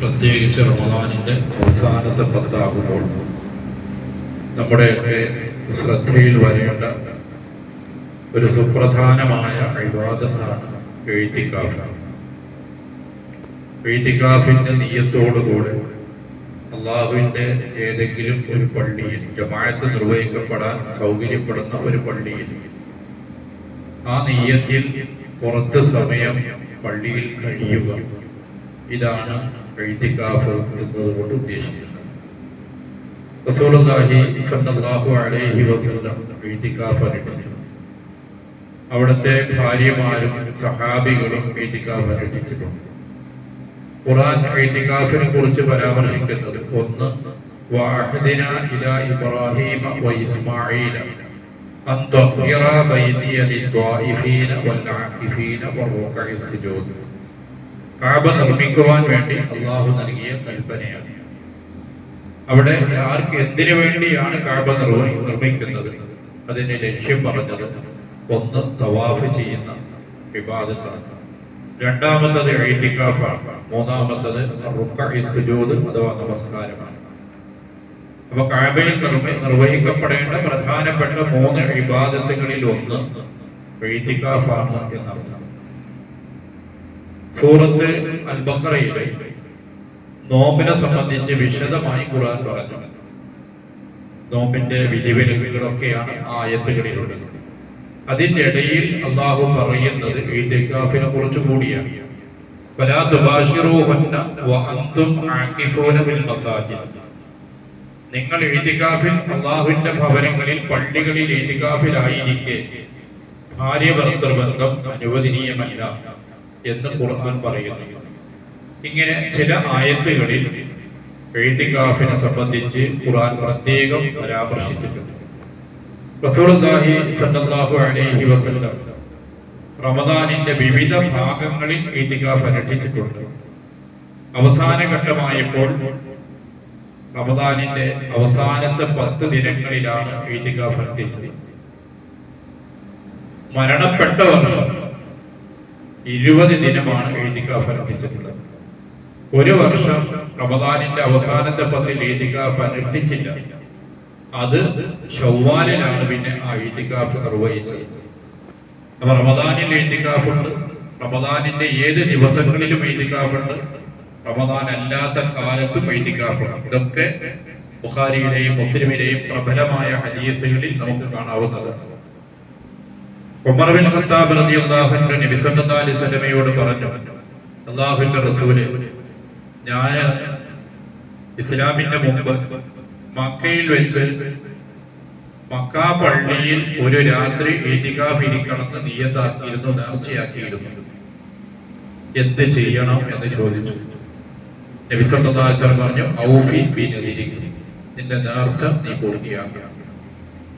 പ്രത്യേകിച്ച് റമദാനിൻ്റെ അവസാനത്തെ പത്താകുമ്പോൾ നമ്മുടെയൊക്കെ ശ്രദ്ധയിൽ വരേണ്ട ഒരു സുപ്രധാനമായ ഇബാദത്താണ് ഇഅ്തികാഫ്. ഇഅ്തികാഫിൻ്റെ നിയ്യത്തോടുകൂടെ അള്ളാഹുവിൻ്റെ ഏതെങ്കിലും ഒരു പള്ളിയിൽ ജമാഅത്ത് നിർവഹിക്കപ്പെടാൻ സൗകര്യപ്പെടുന്ന ഒരു പള്ളിയിൽ ആ നിയ്യത്തിൽ കുറച്ച് സമയം പള്ളിയിൽ കഴിയുക, ഇതാണ് ഇഅ്തികാഫ് എന്നതുകൊണ്ട് ഉദ്ദേശിക്കുന്നത്. റസൂലുള്ളാഹി സ്വല്ലല്ലാഹു അലൈഹി വസല്ലം ഇഅ്തികാഫ് അനുഷ്ഠിച്ചു. അവിടുത്തെ ഭാര്യമാരും സഹാബികളും ഇഅ്തികാഫ് അനുഷ്ഠിച്ചിട്ടുണ്ട്. ഖുർആൻ ഇഅ്തികാഫിനെ കുറിച്ച് പരാമർശിക്കുന്നത് ഒന്ന്, വഅഹദിനാ ഇലാ ഇബ്രാഹീമ വഇസ്മാഈല അൻ തത്ഹിറ ബൈതിയ ലിത്വാഇഫീന വൽആകിഫീന വറുക്കഇ സുജൂദ്. കഅബ നിർമ്മിക്കുവാൻ വേണ്ടി അല്ലാഹു നൽകിയ കൽപ്പനയാണ്. അവിടെ ആർക്ക് എന്തിനു വേണ്ടിയാണ് കഅബ നിർമ്മിക്കുന്നത്? അതിന്റെ ലക്ഷ്യം പറഞ്ഞത് ഒന്ന് തവാഫ് ചെയ്യുന്ന ഇബാദത്താണ്, രണ്ടാമത്തത് ഇഅ്തികാഫാണ്, മൂന്നാമത്തത് റുക്അഇ സുജൂദ് അഥവാ നമസ്കാരമാണ്. അപ്പൊ കഅബയിൽ നിർവഹിക്കപ്പെടേണ്ട പ്രധാനപ്പെട്ട 3 ഇബാദത്തുകളിൽ ഒന്ന് ഇഅ്തികാഫാണ് എന്നർത്ഥം. സൂറത്ത് അൽ ബഖറയിലെ നോമ്പിനെ സംബന്ധിച്ച് വിശദമായി ഖുർആൻ പറഞ്ഞു. നോമ്പിന്റെ വിധിവിലക്കുകളൊക്കെയാണ് ആയത്തുകളിലുള്ളത്. അതിന്റെ ഇടയിൽ അല്ലാഹു പറയുന്നത് ഇഅ്തികാഫിനെ കുറിച്ച് കൂടിയാണ്. വലാ തുബാശിറൂഹുന്ന വഅൻതും ആകിഫൂന ബിൽ മസാജിദ്. നിങ്ങൾ ഇഅ്തികാഫിൽ അല്ലാഹുവിന്റെ ഭവനങ്ങളിൽ പള്ളികളിൽ ഇഅ്തികാഫിലായിരിക്കെ ഭാര്യ ഭർത്തൃബന്ധം അനുവദനീയമല്ല എന്ന് ഖുർആൻ പറയുന്നു. ഇങ്ങനെ ചില ആയത്തുകളിൽ ഇഅ്തികാഫിനെ സംബന്ധിച്ച് ഖുർആൻ പ്രത്യേകം പരാമർശിച്ചിട്ടുണ്ട്. റസൂലുള്ളാഹി സ്വല്ലല്ലാഹു അലൈഹി വസല്ലം റമദാനിന്റെ വിവിധ ഭാഗങ്ങളിൽ ഇഅ്തികാഫ് അനുഷ്ഠിച്ചിട്ടുണ്ട്. അവസാന ഘട്ടമായപ്പോൾ റമദാനിന്റെ അവസാനത്തെ 10 ദിനങ്ങളിലാണ് ഇഅ്തികാഫ് അനുഷ്ഠിച്ചത്. മരണപ്പെട്ട വർഷം 20 ദിനമാണ് ഇഅ്തികാഫ് അനുഷ്ഠിച്ചിട്ടുള്ളത്. ഒരു വർഷം റമദാനിന്റെ അവസാനത്തെ 10 ഇഅ്തികാഫ് അനുഷ്ഠിച്ചില്ല. അത് ശവ്വാലിലാണ് പിന്നെ ആ ഇഅ്തികാഫ് നിർവഹിച്ചത്. അപ്പൊ റമദാനിൽ ഇഅ്തികാഫ് ഉണ്ട്, റമദാനിന്റെ ഏത് ദിവസങ്ങളിലും ഇഅ്തികാഫ് ഉണ്ട്, റമദാൻ അല്ലാത്ത കാലത്തും ഇഅ്തികാഫ് ഉണ്ട്. ഇതൊക്കെ ബുഖാരിയിലെയും മുസ്ലിമിലെയും പ്രബലമായ ഹദീസുകളിൽ നമുക്ക് കാണാവുന്നതാണ്. ഉമർ ബിൻ ഖത്താബ് റളിയല്ലാഹു അൻഹു നബി സല്ലല്ലാഹു അലൈഹി വസല്ലമയോട് പറഞ്ഞു, അല്ലാഹുവിന്റെ റസൂലേ, ഞാൻ ഇസ്ലാമിന്റെ മുമ്പ് മക്കയിൽ വെച്ച് മക്കാ പള്ളിയിൽ ഒരു രാത്രി ഇഅ്തികാഫ് ഇരിക്കണമെന്ന് നിയത്താക്കിയിരുന്നു, നേർച്ചയാക്കിയിരുന്നു. എന്ത് ചെയ്യണം എന്ന് ചോദിച്ചു. നബി സല്ലല്ലാഹു അലൈഹി വസല്ലം പറഞ്ഞു, ഔഫി ബിനദിരിക, നിന്റെ നേർച്ച നീ പൂർത്തിയാക്കുക.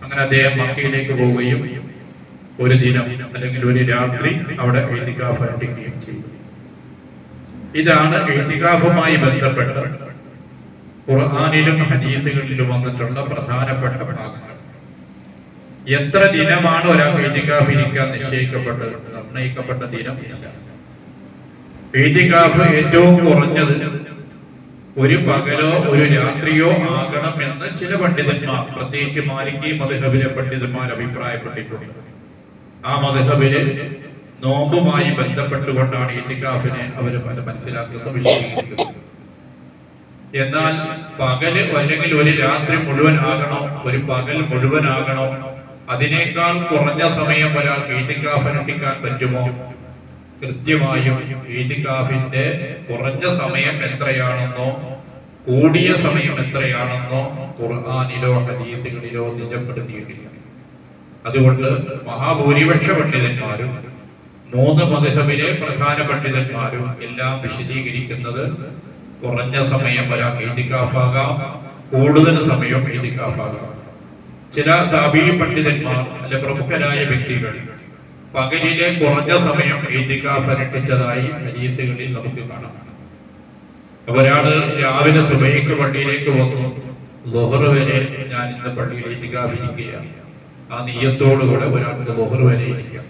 അങ്ങനെ അദ്ദേഹം മക്കയിലേക്ക് പോവുകയും ഒരു ദിനം അല്ലെങ്കിൽ ഒരു രാത്രി അവിടെ ഇഅ്തികാഫ് അനുഷ്ഠിക്കുകയും ചെയ്തു. ഇതാണ് ഇഅ്തികാഫുമായി ബന്ധപ്പെട്ട ഖുർആനിലും ഹദീസുകളിലും വന്നിട്ടുള്ള പ്രധാനപ്പെട്ട ഭാഗങ്ങൾ. എത്ര ദിനമാണ് ഒരാൾക്ക് ഇഅ്തികാഫ് ഇരിക്കാൻ നിശ്ചയിക്കപ്പെട്ടത്? നിർണയിക്കപ്പെട്ട ദിനം ഇല്ല. ഇഅ്തികാഫ് ഏറ്റവും കുറഞ്ഞത് ഒരു പകലോ ഒരു രാത്രിയോ ആകണം എന്ന് ചില പണ്ഡിതന്മാർ, പ്രത്യേകിച്ച് മാലിക്കി മദ്ഹബിലെ പണ്ഡിതന്മാർ അഭിപ്രായപ്പെട്ടിട്ടുണ്ട്. ആ മദ്ഹബില് നോമ്പുമായി ബന്ധപ്പെട്ടുകൊണ്ടാണ് ഇഅ്തികാഫിനെ അവർ മനസ്സിലാക്കുന്നത്, വിശദീകരിക്കുന്നത്. എന്നാൽ പകല് അല്ലെങ്കിൽ ഒരു രാത്രി മുഴുവൻ ആകണോ, ഒരു പകൽ മുഴുവൻ ആകണോ, അതിനേക്കാൾ കുറഞ്ഞ സമയം ഒരാൾക്ക് ഇഅ്തികാഫ് അനുഷ്ഠിക്കാൻ പറ്റുമോ? കൃത്യമായും ഇഅ്തികാഫിന്റെ കുറഞ്ഞ സമയം എത്രയാണെന്നോ കൂടിയ സമയം എത്രയാണെന്നോ ഖുർആനിലോ ഹദീസുകളിലോ നിജപ്പെടുത്തിയിട്ടില്ല. അതുകൊണ്ട് മഹാഭൂരിപക്ഷ പണ്ഡിതന്മാരും 3 മദ്ഹബിലെ പ്രധാന പണ്ഡിതന്മാരും എല്ലാം വിശദീകരിക്കുന്നത് കുറഞ്ഞ സമയം ഒരാൾക്ക് ഇഅ്തികാഫാകാം, കൂടുതൽ സമയം ഇഅ്തികാഫാകാം. ചില താബീഈ പണ്ഡിതന്മാർ അല്ലെ പ്രമുഖരായ വ്യക്തികൾ പകലിലെ കുറഞ്ഞ സമയം ഇഅ്തികാഫ് അനുഷ്ഠിച്ചതായി ഹദീസുകളിൽ നമുക്ക് കാണാം. ഒരാള് രാവിലെ സുബഹിക്ക് പള്ളിയിലേക്ക് വന്നു, ളുഹർ വരെ ഞാൻ ഇന്ന് പള്ളിയിൽ ഇഅ്തികാഫ് ഇരിക്കുകയാണ്. ആ നിയ്യത്തോടുകൂടെ ഒരാൾക്ക് ളുഹർ വരെ ഇരിക്കാം.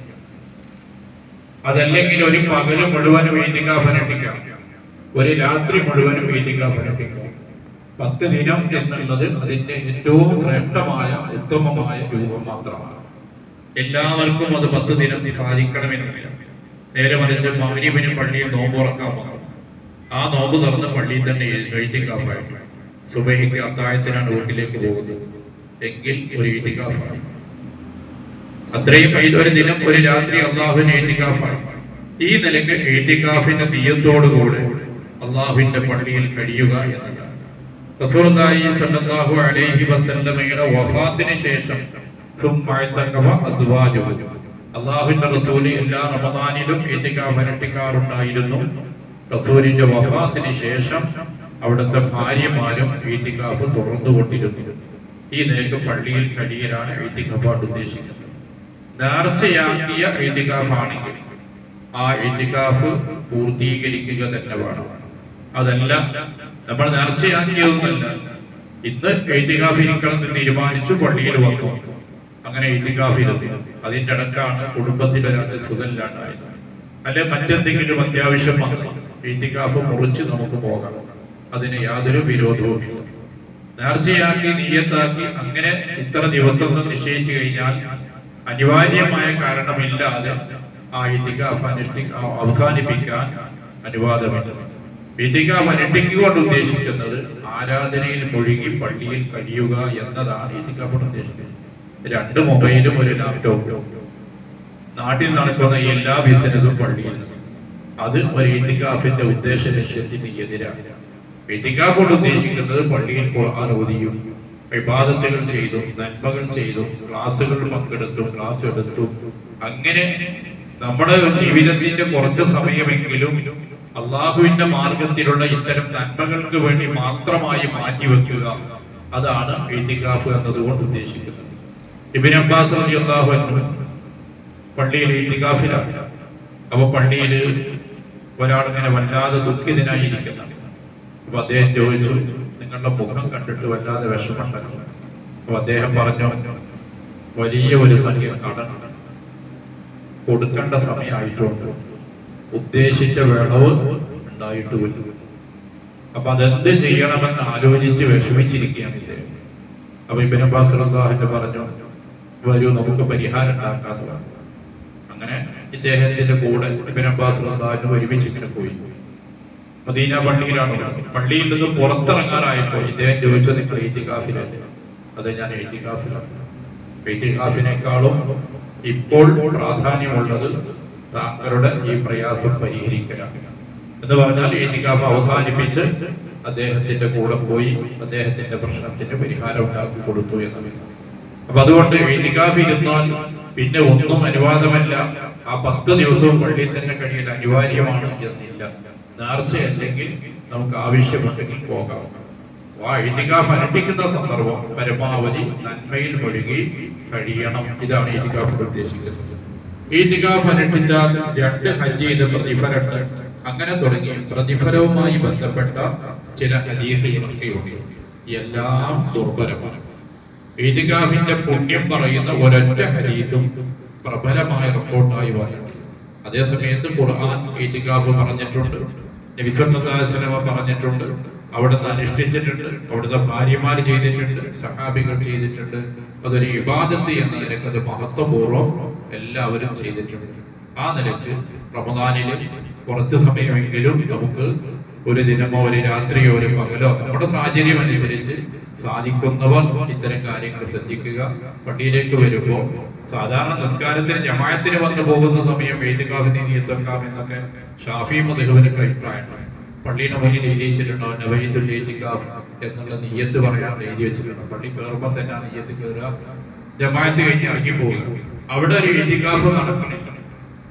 അതല്ലെങ്കിൽ ഒരു പകല് മുഴുവനും ഇഅ്തികാഫ് അനുഷ്ഠിക്കാം. ഒരു രാത്രി മുഴുവനും ഈതികാഫ് അനുഷ്ഠിക്കുക. 10 ദിനം എന്നുള്ളത് അതിന്റെ ഏറ്റവും ശ്രേഷ്ഠമായ ഉത്തമമായ രൂപം മാത്രമാണ്. എല്ലാവർക്കും അത് 10 ദിനം സാധിക്കണമെന്നില്ല. നേരെ മറിച്ച് മഗ്‌രിബിന് പള്ളിയിൽ നോമ്പ് തുറക്കാൻ വന്നു, ആ നോമ്പ് തുറന്ന് പള്ളിയിൽ തന്നെ ഈതികാഫായിട്ട് സുബഹിക്ക് അത്താഴത്തിനാണ് വീട്ടിലേക്ക് പോകുന്നത് എങ്കിൽ ഒരു ഈതികാഫായി. അത്രയും ഒരു ദിനം ഒരു രാത്രി അള്ളാഹുവിന് ഈതികാഫായി. ഈ നിലയ്ക്ക് ഈതികാഫിന്റെ നിയ്യത്തോടുകൂടെ അള്ളാഹുവിന്റെ പള്ളിയിൽ കഴിയുക എന്നതാണ്. റസൂലുള്ളാഹി സ്വല്ലല്ലാഹു അലൈഹി വസല്ലമയുടെ വഫാത്തിന് ശേഷം അള്ളാഹുവിന്റെ റസൂൽ എല്ലാ റമദാനിലും ഈതികാഫ് അനുഷ്ഠിക്കാറുണ്ടായിരുന്നു. റസൂലിന്റെ വഫാത്തിന് ശേഷം അവിടുത്തെ ഭാര്യമാരും ഈതികാഫ് തുറന്നുകൊണ്ടിരുന്നു. ഈ നിലയ്ക്ക് പള്ളിയിൽ കഴിയലാണ് ഈതികാഫ് ഉദ്ദേശിക്കുന്നത്. നേർച്ചയാക്കിയ ഈതികാഫ് ആണെങ്കിൽ ആ ഈതികാഫ് പൂർത്തീകരിക്കുക തന്നെ വേണം. അതല്ല നമ്മൾ നേർച്ചയാക്കിയതൊന്നല്ല, ഇന്ന് ഈതികാഫ് ഇരിക്കണം എന്ന് തീരുമാനിച്ചു പള്ളിയിൽ വന്നു, അങ്ങനെ ഈതികാഫ് ഇരുന്നു, അതിന്റെ ഇടക്കാണ് കുടുംബത്തിലൊരാൾക്ക് സുഖമില്ലാണ്ടായത്, അല്ലെ മറ്റെന്തെങ്കിലും അത്യാവശ്യം വന്നു, ഈതികാഫ് മുറിച്ച് നമുക്ക് പോകാം, അതിന് യാതൊരു വിരോധവുമില്ല. നേർച്ചയാക്കി നിയ്യത്താക്കി അങ്ങനെ ഇത്ര ദിവസം നിശ്ചയിച്ചു കഴിഞ്ഞാൽ അനിവാര്യമായ കാരണമില്ലാതെ ആ ഈതികാഫ് അവസാനിപ്പിക്കാൻ അനുവാദമില്ല. ഈതികാഫ് അനുഷ്ഠിച്ചുകൊണ്ട് ഉദ്ദേശിക്കുന്നത് ആരാധനയിൽ മുഴുകി പള്ളിയിൽ കഴിയുക എന്നതാണ് ഈതികാഫ് ഉദ്ദേശിക്കുന്നത്. 2 മൊബൈലും ഒരു ലാപ്ടോപ്പും, നാട്ടിൽ നടക്കുന്ന എല്ലാ ബിസിനസ്സും പള്ളിയിൽ, അത് ഒരു ഈതികാഫിന്റെ ഉദ്ദേശ ലക്ഷ്യത്തിന് എതിരാണ്. ഈതികാഫ് കൊണ്ട് ഉദ്ദേശിക്കുന്നത് പള്ളിയിൽ ഖുർആൻ ഓതിയും ഇബാദത്തുകൾ ചെയ്തും നന്മകൾ ചെയ്തും ക്ലാസ്സുകൾ പങ്കെടുത്തും ക്ലാസ് എടുത്തും അങ്ങനെ നമ്മുടെ ജീവിതത്തിന്റെ കുറച്ച് സമയമെങ്കിലും അള്ളാഹുവിന്റെ മാർഗത്തിലുള്ള ഇത്തരം നന്മകൾക്ക് വേണ്ടി മാത്രമായി മാറ്റിവെക്കുക, അതാണ് ഈതികാഫ് എന്നതുകൊണ്ട് ഉദ്ദേശിക്കുന്നത്. ഇബ്നു അബ്ബാസ് റളിയല്ലാഹു അൻഹു പള്ളിയിൽ ഈതികാഫിലാണ്. അപ്പൊ പള്ളിയിൽ ഒരാളിങ്ങനെ വല്ലാതെ ദുഃഖിതനായിരിക്കുന്നു. അപ്പൊ അദ്ദേഹം ചോദിച്ചു, നിങ്ങളുടെ മുഖം കണ്ടിട്ട് വല്ലാതെ വിഷമമുണ്ടല്ലോ. അപ്പൊ അദ്ദേഹം പറഞ്ഞു, വലിയ ഒരു സംഖ്യ കടം കൊടുക്കേണ്ട സമയമായിട്ടുണ്ട്, ഉദ്ദേശിച്ച വിളവ് ഉണ്ടായിട്ടുമില്ല. അപ്പൊ അതെന്ത് ചെയ്യണമെന്ന് ആലോചിച്ച് വിഷമിച്ചിരിക്കുകയാണ് ഇദ്ദേഹം. അപ്പൊ ഇബ്നു അബ്ബാസ് റളിയല്ലാഹു അൻഹു പറഞ്ഞു, വരൂ നമുക്ക് പരിഹാരം ഉണ്ടാക്കാന്ന് പറഞ്ഞു. അങ്ങനെ ഇദ്ദേഹത്തിന്റെ കൂടെ ഇബ്നു അബ്ബാസ് റളിയല്ലാഹു അൻഹു ഒരുമിച്ച് ഇങ്ങനെ പോയി. മദീന പള്ളിയിലാണ്. പള്ളിയിൽ നിന്ന് പുറത്തിറങ്ങാനായപ്പോ ഇദ്ദേഹം ചോദിച്ചു, നിങ്ങൾ ഈതികാഫിലല്ലേ? അതെ, ഞാൻ ഈതികാഫിലാണ്. ഈതികാഫിനേക്കാളും ഇപ്പോൾ പ്രാധാന്യമുള്ളത് താങ്കളുടെ ഈ പ്രയാസം പരിഹരിക്കലാണ് എന്ന് പറഞ്ഞാൽ ഈതികാഫ് അവസാനിപ്പിച്ച് അദ്ദേഹത്തിന്റെ കൂടെ പോയി അദ്ദേഹത്തിന്റെ പ്രശ്നത്തിന്റെ പരിഹാരം ഉണ്ടാക്കി കൊടുത്തു എന്നാണ്. അപ്പൊ അതുകൊണ്ട് ഈതികാഫ് ഇരുന്നാൽ പിന്നെ ഒന്നും അനുവാദമല്ല. ആ 10 ദിവസവും പള്ളിയിൽ തന്നെ കഴിയൽ അനിവാര്യമാണ് എന്നില്ല. നേർച്ചയല്ലെങ്കിൽ നമുക്ക് ആവശ്യമുണ്ടെങ്കിൽ പോകാം. ആ ഈതികാഫ് അനുഷ്ഠിക്കുന്ന സന്ദർഭം പരമാവധി നന്മയിൽ മുഴുകി കഴിയണം. ഇതാണ് ഈതികാഫ് ഉദ്ദേശിക്കുന്നത്. ഈതികാഫ് അനുഷ്ഠിച്ചാൽ 2 ഹജ്ജ് ചെയ്ത പ്രതിഫലമുണ്ട്. അങ്ങനെ തുടങ്ങി പ്രതിഫലവുമായി ബന്ധപ്പെട്ട ചില ഹദീസുകളൊക്കെയുണ്ട്. എല്ലാം ദുർബലമാണ്. ഈതികാഫിന്റെ പുണ്യം പറയുന്ന ഒരൊറ്റ ഹദീസും പ്രബലമായ റിപ്പോർട്ടായി വന്നിട്ടുണ്ട്. അതേസമയത്ത് ഖുർആൻ ഈതികാഫ് പറഞ്ഞിട്ടുണ്ട്, നബി സല്ലല്ലാഹു അലൈഹി വസല്ലം പറഞ്ഞിട്ടുണ്ട്, അവിടുന്ന് അനുഷ്ഠിച്ചിട്ടുണ്ട്, അവിടുത്തെ ഭാര്യമാർ ചെയ്തിട്ടുണ്ട്, സഹാബികൾ ചെയ്തിട്ടുണ്ട്. അതൊരു ഇബാദത്ത് എന്ന നിലക്ക് അത് മഹത്വപൂർവ്വം എല്ലാവരും ചെയ്തിട്ടുണ്ട്. ആ നിലക്ക് റമദാനിൽ കുറച്ച് സമയമെങ്കിലും നമുക്ക് ഒരു ദിനമോ ഒരു രാത്രിയോ ഒരു പകലോ നമ്മുടെ സാഹചര്യം അനുസരിച്ച് സാധിക്കുന്നവർ ഇത്തരം കാര്യങ്ങൾ ശ്രദ്ധിക്കുക. പള്ളിയിലേക്ക് വരുമ്പോൾ സാധാരണ നിസ്കാരത്തിന് ജമാഅത്തിന് വന്നു പോകുന്ന സമയം ഈതികാഫിനെ നിയന്ത്രിക്കാം എന്നൊക്കെ ഷാഫി മദ്ഹബിനൊക്കെ അഭിപ്രായമാണ്. പള്ളിയുടെ മുന്നിൽ എഴുതി വെച്ചിട്ടുണ്ടോ നവൈതുൽ ഈതികാഫ് എന്നുള്ള നിയ്യത്ത് പറയാൻ എഴുതി വെച്ചിട്ടുണ്ട്. പള്ളി കയറുമ്പോൾ തന്നെ നിയ്യത്ത് കയറുക, ജമാഅത്ത് കഴിഞ്ഞ് ഇറങ്ങി പോവുക. അവിടെ ഒരു ഈതികാഫ് നടക്കണം.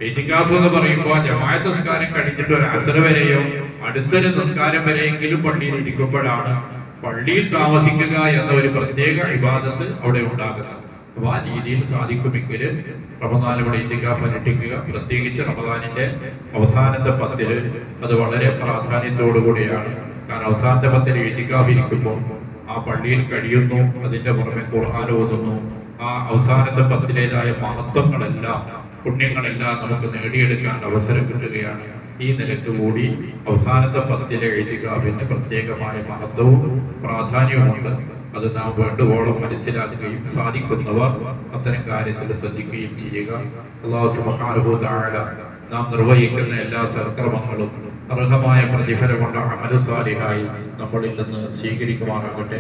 ഈതികാഫ് എന്ന് പറയുമ്പോൾ ജമാഅത്ത് നിസ്കാരം കഴിഞ്ഞിട്ട് ഒരു അസർ വരെയോ അടുത്തൊരു നിസ്കാരം വരെയെങ്കിലും പള്ളിയിൽ ഇരിക്കുമ്പോഴാണ് പള്ളിയിൽ താമസിക്കുക എന്ന ഒരു പ്രത്യേക ഇബാദത്ത് അവിടെ ഉണ്ടാകുന്നത്. അപ്പൊ ആ രീതിയിൽ സാധിക്കുമെങ്കിൽ റമദാൻ ഇവിടെ ഈതികാഫ് അനുഷ്ഠിക്കുക. പ്രത്യേകിച്ച് റമദാനിന്റെ അവസാനത്തെ 10 അത് വളരെ പ്രാധാന്യത്തോടു കൂടിയാണ്. കാരണം അവസാനത്തെ 10 ഈതികാഫ് ഇരിക്കുമ്പോൾ ആ പള്ളിയിൽ കഴിയുന്നു, അതിന്റെ പുറമെ ഖുർആൻ ഓതുന്നു. ആ അവസാനത്തെ 10 മഹത്വങ്ങളെല്ലാം പുണ്യങ്ങളെല്ലാം നമുക്ക് നേടിയെടുക്കാൻ അവസരം കിട്ടുകയാണ്. ഈ നിലക്ക് കൂടി അവസാനത്തെ 10 ഇഅ്തികാഫിന് പ്രത്യേകമായ മഹത്വവും പ്രാധാന്യവുമുണ്ട്. അത് നാം വേണ്ടുവോളം മനസ്സിലാക്കുകയും സാധിക്കുന്നവർ അത്തരം കാര്യത്തിൽ ശ്രദ്ധിക്കുകയും ചെയ്യുക. അല്ലാഹു സുബ്ഹാനഹു വ തആല നാം നിർവഹിക്കുന്ന എല്ലാ സൽക്കർമ്മങ്ങളും അർഹമായ പ്രതിഫലമുള്ള അമല സാലിഹായി നമ്മളിൽ നിന്ന് സ്വീകരിക്കുമാറാകട്ടെ.